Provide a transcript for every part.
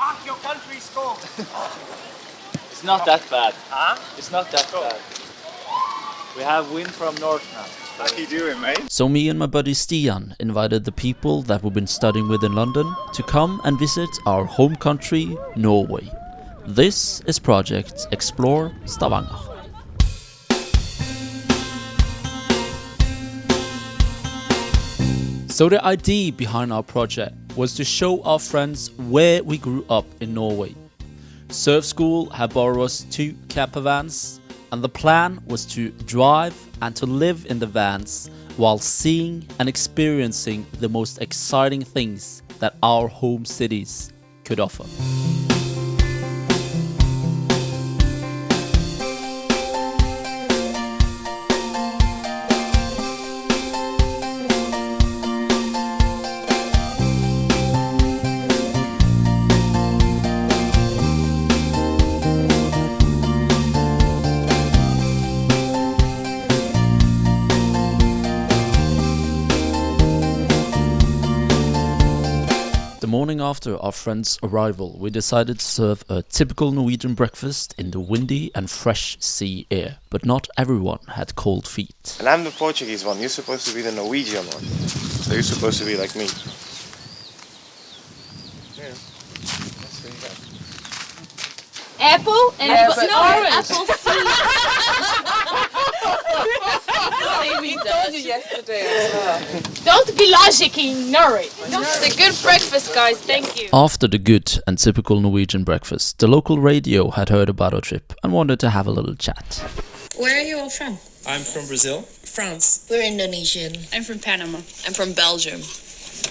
Fuck your country score. It's not that bad. Huh? It's not that bad. We have wind from north now. How you doing, mate? So me and my buddy Stian invited the people that we've been studying with in London to come and visit our home country, Norway. This is Project Explore Stavanger. So the idea behind our project was to show our friends where we grew up in Norway. Surf School had borrowed us 2 camper vans, and the plan was to drive and to live in the vans while seeing and experiencing the most exciting things that our home cities could offer. The morning after our friend's arrival, we decided to serve a typical Norwegian breakfast in the windy and fresh sea air. But not everyone had cold feet. And I'm the Portuguese one. You're supposed to be the Norwegian one. So you're supposed to be like me. Yeah. Let's see that. Apple and orange. Apple seed. We told you yesterday as well. Don't be logicking, Norway. It's a good breakfast, guys. Thank you. After the good and typical Norwegian breakfast, the local radio had heard about our trip and wanted to have a little chat. Where are you all from? I'm from Brazil. France. We're Indonesian. I'm from Panama. I'm from Belgium.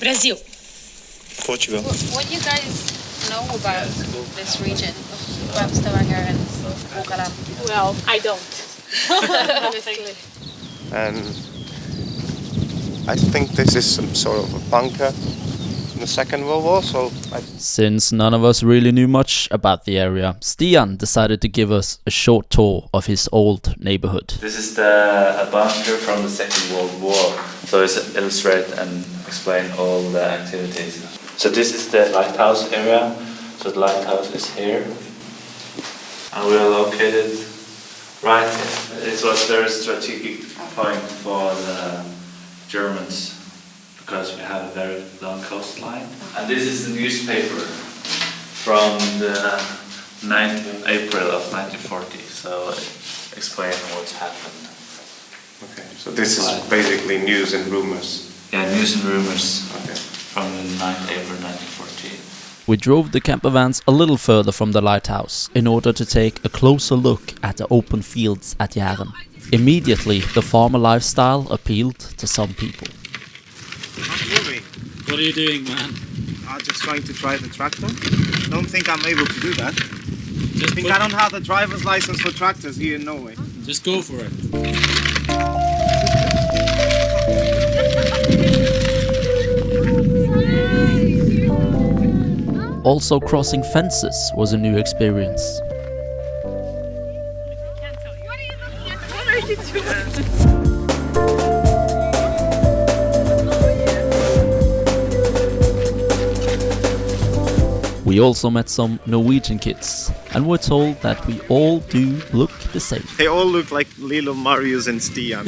Brazil. Portugal. What do you guys know about this region? About Stavanger and Rogaland? Well, I don't. Honestly. And I think this is some sort of a bunker in the Second World War, so Since none of us really knew much about the area, Stian decided to give us a short tour of his old neighborhood. This is a bunker from the Second World War. So it's illustrate and explain all the activities. So this is the lighthouse area. So the lighthouse is here. And we are located right here. It was a very strategic point for the Germans because we have a very long coastline. And this is the newspaper from the 9th of April of 1940. So explain what's happened. okay. So this is basically news and rumors. Yeah, news and rumors Okay. from the 9th April 1914. We drove the camper vans a little further from the lighthouse in order to take a closer look at the open fields at Jæren. Immediately, the farmer lifestyle appealed to some people. What are you doing, man? I'm just trying to drive a tractor. Don't think I'm able to do that. Just, I don't have the driver's license for tractors here in Norway. just go for it. Also, crossing fences was a new experience. We also met some Norwegian kids and were told that we all do look the same. They all look like little Marius and Stian.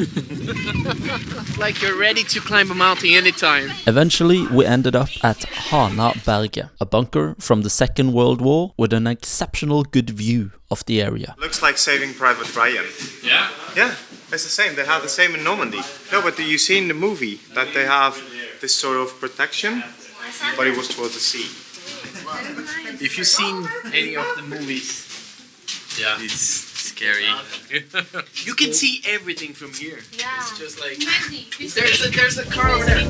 Like you're ready to climb a mountain anytime. Eventually, we ended up at Hanaberget, a bunker from the Second World War with an exceptional good view of the area. Looks like Saving Private Ryan. Yeah? Yeah, it's the same. They have the same in Normandy. No, but you see in the movie that they have this sort of protection, but it was towards the sea. If you've seen any of the movies, Yeah. it's scary. You can see everything from here. Yeah. It's just like there's a car over there.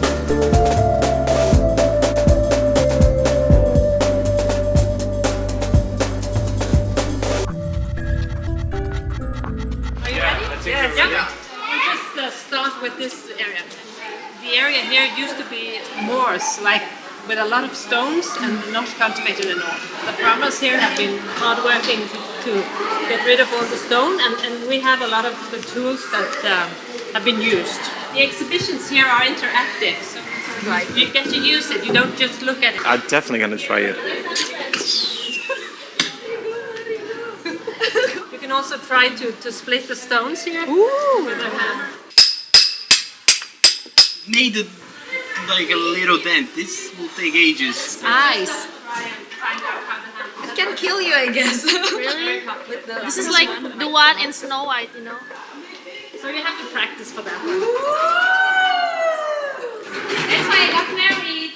Are you ready? Yeah. We'll just start with this area. The area here used to be moors, like with a lot of stones and not cultivated at all. The farmers here have been hardworking to get rid of all the stone, and we have a lot of the tools that have been used. The exhibitions here are interactive, so Right. You get to use it. You don't just look at it. I'm definitely gonna try it. You can also try to split the stones here. Ooh. With a hammer. Made it like a little dent. This will take ages. Ice. Find out how to handle It can kill you, I guess. Really? This is like the one in Snow White, you know? it. So you have to practice for that one. That's why I got married.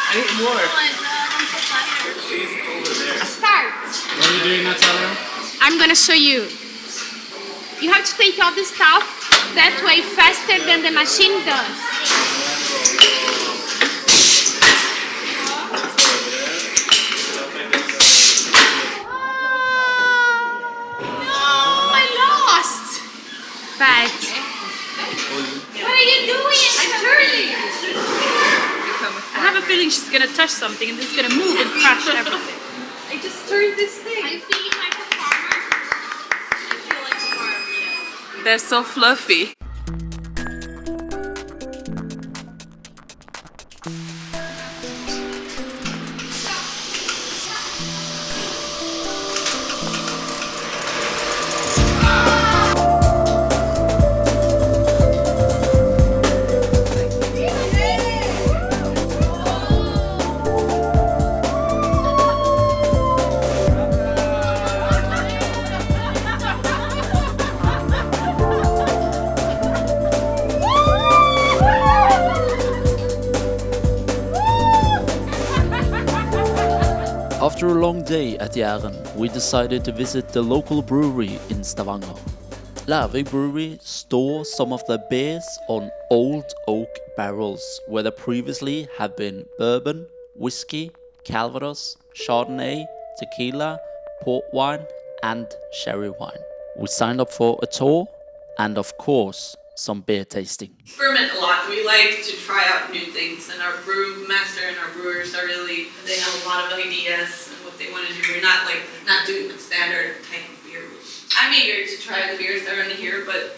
I need more. Oh my god, I'm so tired. Start. What are you doing, Natalia? I'm gonna show you. You have to take all the stuff that way faster than the machine does. No, I lost. But what are you doing? I'm turning. I have a feeling she's gonna touch something and it's gonna move and crash everything. I just turned this thing. Are you feeling like a farmer? I feel like a farm, yeah. They're so fluffy. After a long day at Jæren, we decided to visit the local brewery in Stavanger. Lærvik Brewery store some of their beers on old oak barrels where there previously have been bourbon, whiskey, Calvados, Chardonnay, tequila, port wine and sherry wine. We signed up for a tour and of course some beer tasting. Experiment a lot. We like to try out new things, and our brewmaster and our brewers are really, they have a lot of ideas and what they want to do. We're not doing the standard type of beer. I'm eager to try the beers that are in here, but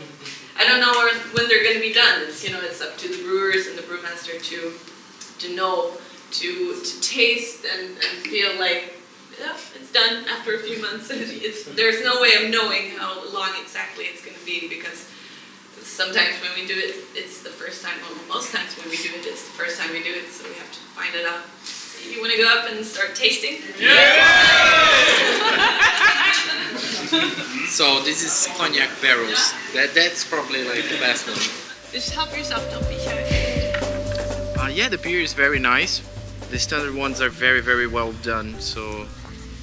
I don't know when they're going to be done. It's up to the brewers and the brewmaster to know, to taste and feel like, yeah, it's done after a few months. There's no way of knowing how long exactly it's going to be, because sometimes when we do it, it's the first time. Well, most times when we do it, it's the first time we do it, so we have to find it out. You want to go up and start tasting? So this is cognac barrels. That's probably like the best one. Just help yourself, don't be shy. Yeah, the beer is very nice. The standard ones are very, very well done, so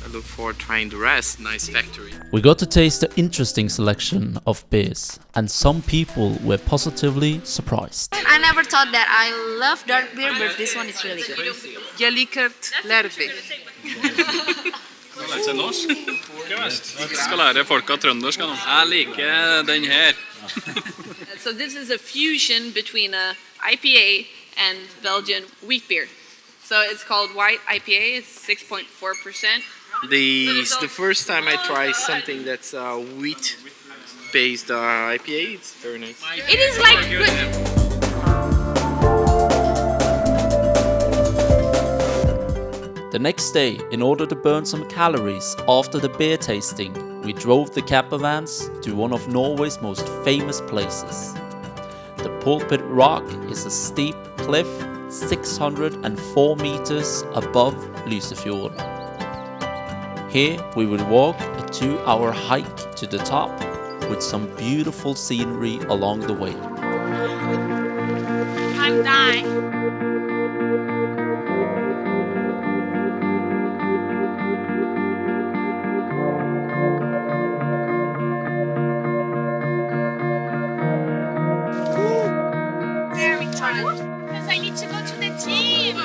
I look forward to trying the rest. Nice factory. We got to taste an interesting selection of beers and some people were positively surprised. I never thought that. I love dark beer, but this one is really good. Jeg liker Lærvik. Skal lære seg norsk? Ikke verst. Skal lære folka trøndersk nå. Jeg liker den her. So this is a fusion between a IPA and Belgian wheat beer. So it's called white IPA. It's 6.4%. It's the first time I try something that's wheat-based IPA. It's very nice. It is like good. The next day, in order to burn some calories after the beer tasting, we drove the camper vans to one of Norway's most famous places. The Pulpit Rock is a steep cliff 604 meters above Lysefjorden. Here we will walk a 2-hour hike to the top with some beautiful scenery along the way. I'm dying. Very tired because I need to go to the gym.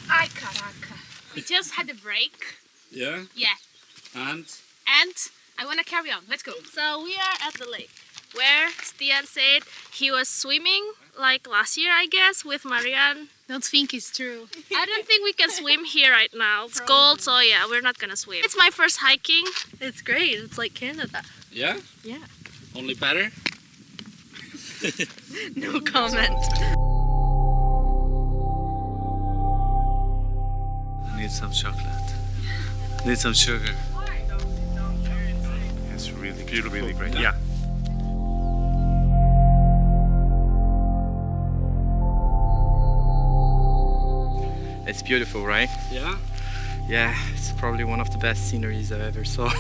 Ay, caraca. We just had a break. Yeah. Yeah. And And I want to carry on. Let's go. So we are at the lake. where Stian said he was swimming like last year, I guess, with Marianne. Don't think it's true. I don't think we can swim here right now. It's cold, so yeah, we're not gonna swim. It's my first hiking. It's great. It's like Canada. Yeah? Yeah. Only better? No comment. I need some chocolate. Need some sugar. It's really, really great. Yeah. It's beautiful, right? Yeah? Yeah, it's probably one of the best sceneries I ever saw.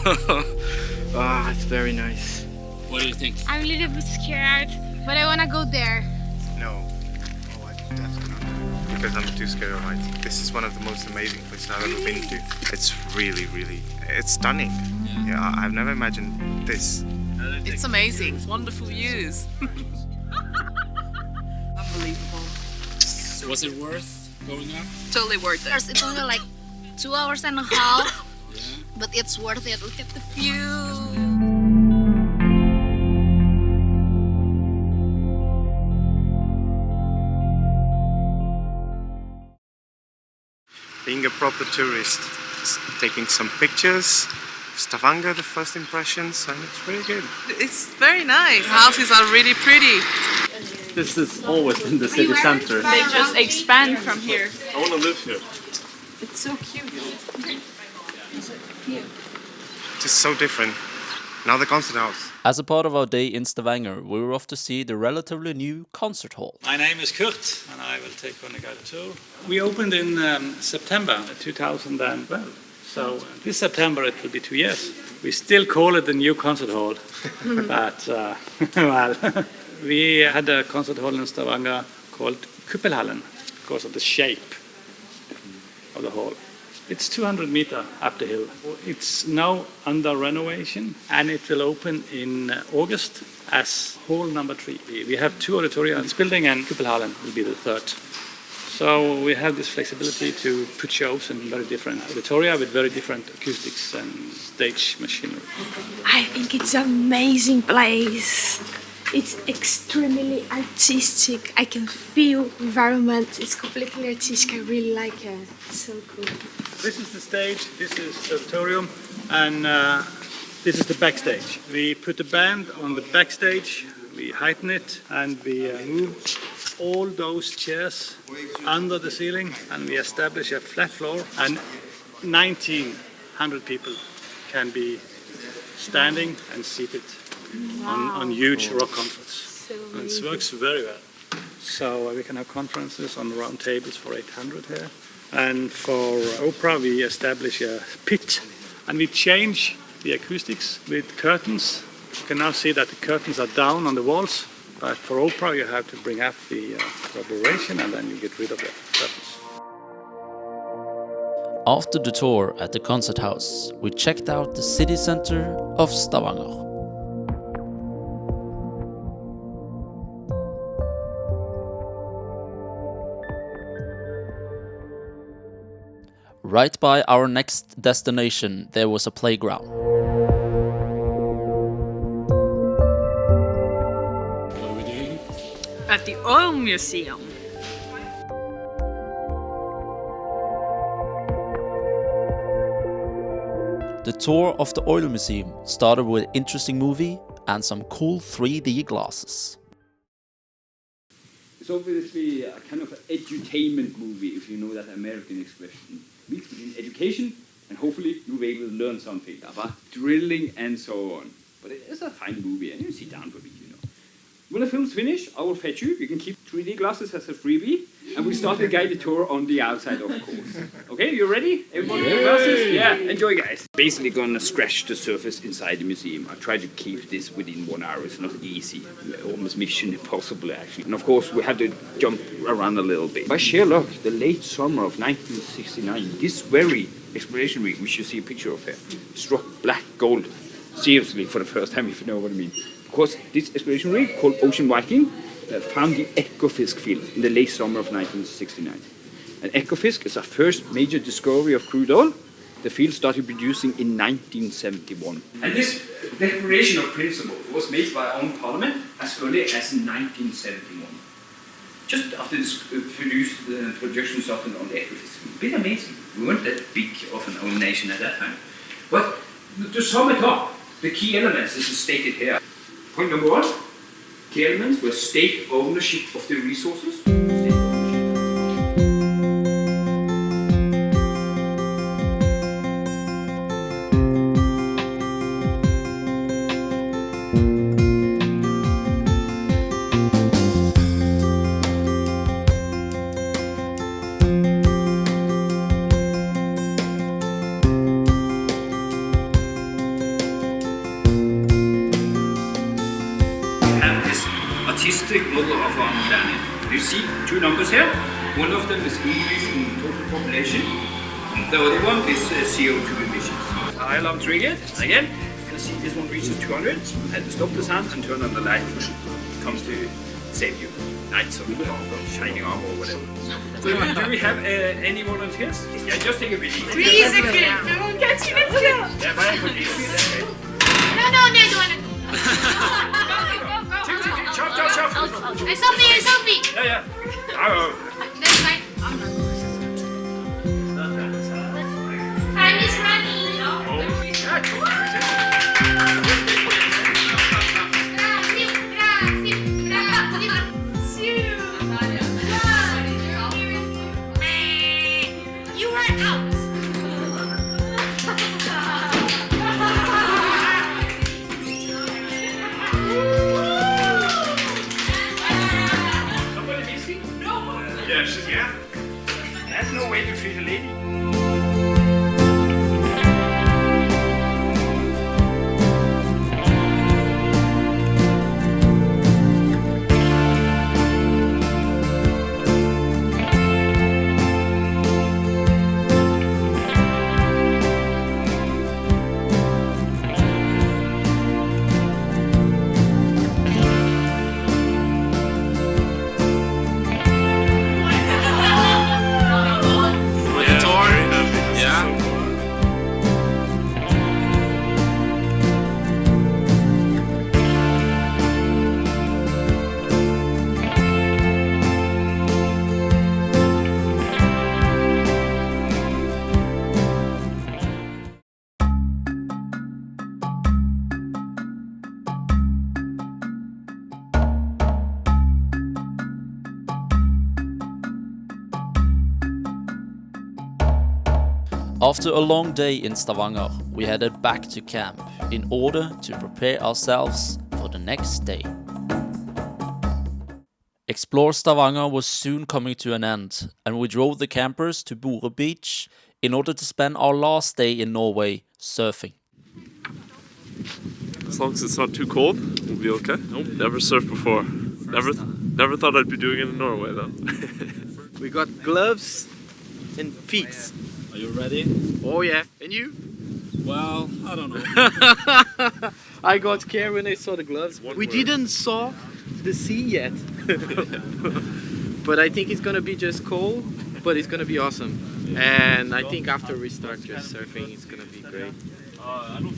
Ah, it's very nice. What do you think? I'm a little bit scared, but I wanna go there. No. Oh, I definitely not. Because I'm too scared of heights. This is one of the most amazing places I've ever been to. It's really, really, it's stunning. Yeah, I've never imagined this. It's amazing. Wonderful views. Unbelievable. Was it worth going up? Totally worth it. It's only like 2 hours and a half, but it's worth it. Look at the view. Being a proper tourist, just taking some pictures, Stavanger, the first impressions, and it's very good. It's very nice. Houses are really pretty. This has always been the city center. They just expand from here. I want to live here. It's so cute. Just so different. Now the concert house. As a part of our day in Stavanger, we were off to see the relatively new concert hall. My name is Kurt, and I will take on a guided tour. We opened in September 2012, so this September it will be 2 years. We still call it the new concert hall, but well, we had a concert hall in Stavanger called Kuppelhallen because of the shape of the hall. It's 200 meters up the hill. It's now under renovation, and it will open in August as hall number 3. We have 2 auditoriums in this building, and Kuppelhallen will be the 3rd. So we have this flexibility to put shows in very different auditoria with very different acoustics and stage machinery. I think it's an amazing place. It's extremely artistic. I can feel the environment. It's completely artistic. I really like it. It's so cool. This is the stage, this is the auditorium, and this is the backstage. We put the band on the backstage, we heighten it, and we move all those chairs under the ceiling, and we establish a flat floor, and 1,900 people can be standing and seated on huge rock concerts. And it works very well. So we can have conferences on round tables for 800 here. And for opera, we establish a pit, and we change the acoustics with curtains. You can now see that the curtains are down on the walls, but for opera, you have to bring up the reverberation, and then you get rid of the curtains. After the tour at the concert house, we checked out the city center of Stavanger. Right by our next destination, there was a playground. What are we doing? At the Oil Museum. The tour of the Oil Museum started with an interesting movie and some cool 3D glasses. It's obviously a kind of an edutainment movie, if you know that American expression. Mixed between education and hopefully you'll be able to learn something about drilling and so on. But it is a fine movie, and you sit down for a bit, you know. When the film's finished, I will fetch you. You can keep 3D glasses as a freebie, and we start the guided tour on the outside, of course. Okay, you ready? Everybody with glasses? Yeah, enjoy, guys. Basically gonna scratch the surface inside the museum. I try to keep this within 1 hour. It's not easy, almost mission impossible, actually. And of course, we have to jump around a little bit. By sheer luck, the late summer of 1969, this very exploration rig, which you see a picture of here, struck black gold. Seriously, for the first time, if you know what I mean. Because this exploration rig called Ocean Viking found the Ekofisk field in the late summer of 1969. And Ekofisk is our first major discovery of crude oil. the field started producing in 1971. And this declaration of principle was made by our own parliament as early as 1971. Just after this production started on the equities. A bit amazing. We weren't that big of an own nation at that time. But to sum it up, the key elements is stated here. Point number one, key elements were state ownership of the resources. Artistic model of our planet. You see two numbers here. One of them is increase in total population. And the other one is CO2 emissions. I love triggered. Again, you can see this one reaches 200. I had to stop the sound and turn on the light push. It comes to save you. Lights of shining armor or whatever. So do we have any volunteers? Yeah, just take a video. 3 seconds. No, catch you. Yeah, but I could be okay. Chop. A selfie. Yeah. That's fine. Time is running. You are out. Yeah. That's no way to treat a lady. After a long day in Stavanger, we headed back to camp in order to prepare ourselves for the next day. Explore Stavanger was soon coming to an end, and we drove the campers to Bore Beach in order to spend our last day in Norway surfing. As long as it's not too cold, we'll be okay. Nope. Never surfed before. Never thought I'd be doing it in Norway though. We got gloves and feet. Are you ready? Oh yeah, and you? Well, I don't know. I got scared when I saw the gloves. We didn't saw the sea yet. But I think it's gonna be just cold, but it's gonna be awesome. And I think after we start just surfing, it's gonna be great.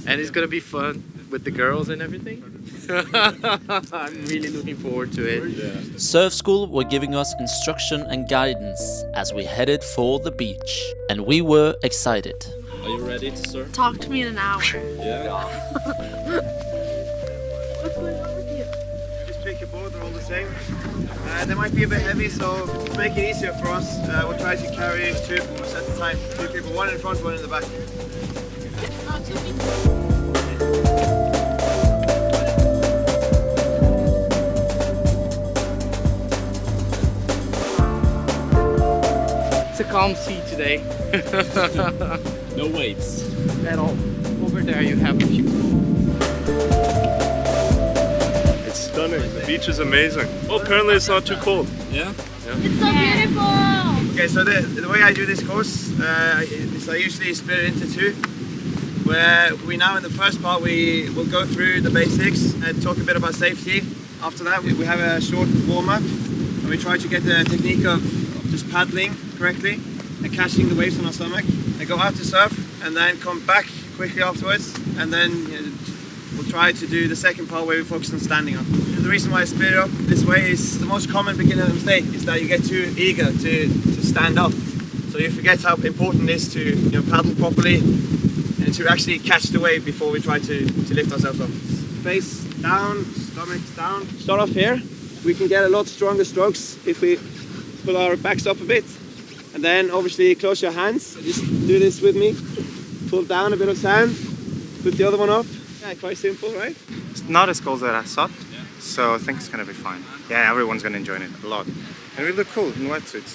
And it's gonna be fun with the girls and everything. I'm really looking forward to it. Yeah. Surf school were giving us instruction and guidance as we headed for the beach, and we were excited. Are you ready to surf? Talk to me in an hour. Yeah. What's going on with you? Just pick your board, they're all the same. They might be a bit heavy, so to make it easier for us, we'll try to carry 2 at a time. 2 people, 1 in front, 1 in the back. It's a calm sea today. No waves. At all. Over there you have a few. It's stunning. The beach is amazing. Well, apparently it's not too cold. Yeah? It's so beautiful! Okay, so the way I do this course is I usually split it into 2. Where we now in the first part we will go through the basics and talk a bit about safety. After that we have a short warm-up and we try to get the technique of just paddling correctly. and catching the waves on our stomach, and go out to surf, and then come back quickly afterwards, and then we'll try to do the second part where we focus on standing up. The reason why I split it up this way is the most common beginner mistake is that you get too eager to stand up. So you forget how important it is to paddle properly and to actually catch the wave before we try to lift ourselves up. Face down, stomach down. Start off here. We can get a lot stronger strokes if we pull our backs up a bit. And then obviously close your hands. Just do this with me. Pull down a bit of sand. Put the other one up. Yeah, quite simple, right? It's not as cold as I thought, so I think it's gonna be fine. Yeah, everyone's gonna enjoy it a lot. And we look cool in wetsuits.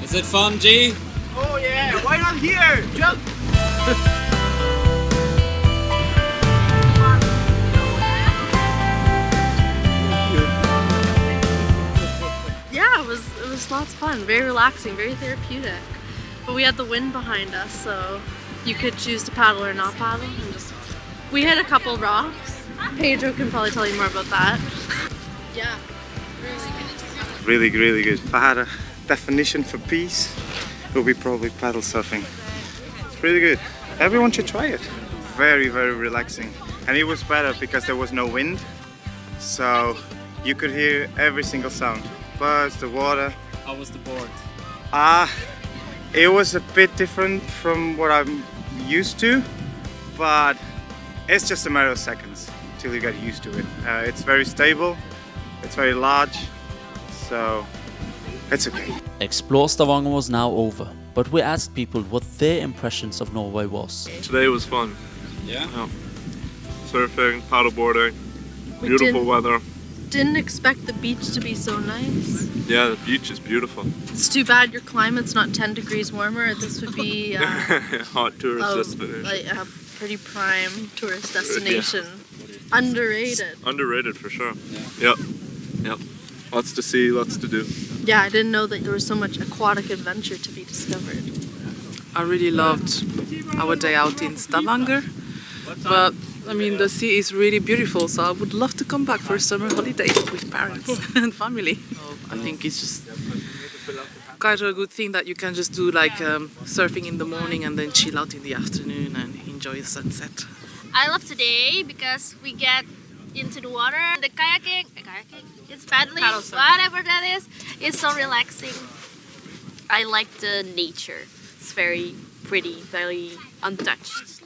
Is it fun, G? Oh yeah, why not here? Jump! Yeah, it was lots of fun, very relaxing, very therapeutic. But we had the wind behind us, so you could choose to paddle or not paddle. And we hit a couple rocks. Pedro can probably tell you more about that. Yeah, Really, really good. If I had a definition for peace, it would be probably paddle surfing. It's really good. Everyone should try it. Very, very relaxing. And it was better because there was no wind, so you could hear every single sound. Birds, the water. How was the board? It was a bit different from what I'm used to, but it's just a matter of seconds till you get used to it. It's very stable, it's very large, so it's okay. Explore Stavanger was now over, but we asked people what their impressions of Norway was. Today was fun. Yeah? Surfing, paddleboarding, We beautiful weather. didn't expect the beach to be so nice. Yeah, the beach is beautiful. It's too bad your climate's not 10 degrees warmer. This would be Hot tourist destination. like a pretty prime tourist destination. Underrated. Underrated for sure. Yep. Lots to see, lots to do. Yeah, I didn't know that there was so much aquatic adventure to be discovered. I really loved our day out in Stavanger, but I mean the sea is really beautiful, so I would love to come back for a summer holiday with parents and family. I think it's just quite a good thing that you can just do like surfing in the morning and then chill out in the afternoon and enjoy the sunset. I love today because we get into the water. The kayaking, it's paddling, whatever that is, it's so relaxing. I like the nature. It's very pretty, very untouched.